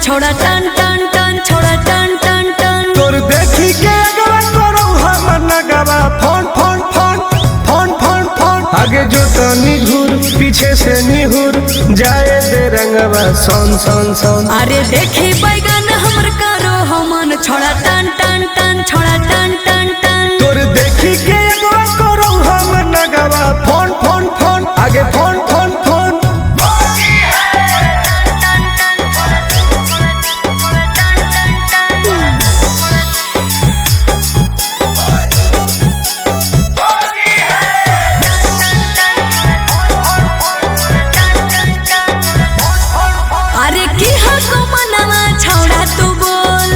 छोड़ा टन टन टन छोड़ा टन टन टन तोर देखी के अगवा करो हम नगवा phone phone phone phone phone phone आगे जो तनी घूर पीछे से निहुर जाए दे रंगवा सोन सोन सोन। अरे देखी बैगन हमर करो हमन छोड़ा टन टन टन छोड़ा टन टन टन तोर देखी के अगवा करो हम नगवा फोन फोन फोन आगे फोन फोन फोन। अरे की हको मनवा छोड़ा तू बोल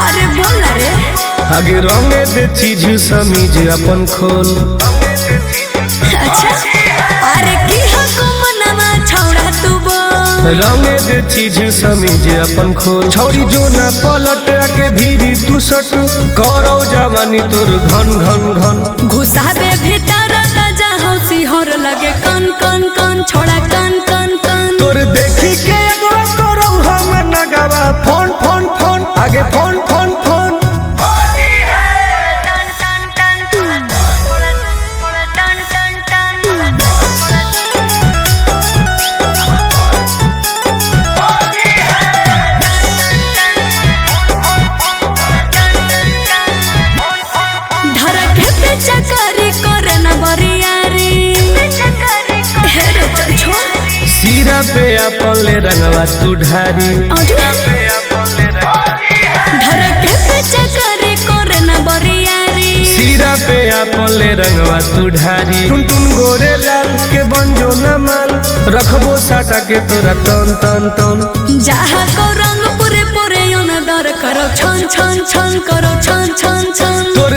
अरे बोल ना रे आगे रंगे दे चीज समीज अपन खोल। अच्छा अरे की हको मनवा छोड़ा तू बोल रंगे दे चीज समीज अपन खोल। छौरी जो ना पलट के भीरी तू सट करो जवानी तोर घन घन घन घुसा दे भीतर राजा हौसी हर लगे कन कन कन छोड़ा कन कन कन तोर देखी के एगो करो हम नगवा फोन फोन फोन आगे फोन फोन फोन। धरके पे चकरी करे न बरियारी हे रे चल छोड़ सीरा पे अपन ले रंगवा तू ढारी। धरके पे चकरी करे न बरियारी सीरा पे अपन ले रंगवा तू ढारी। टुन टुन गोरे लाल के बंजो न माल रखबो साटा के तोरा तन तन तन। जहाँ को रंग पूरे पूरे दर करो छन छन छन करो छन छन छन तोर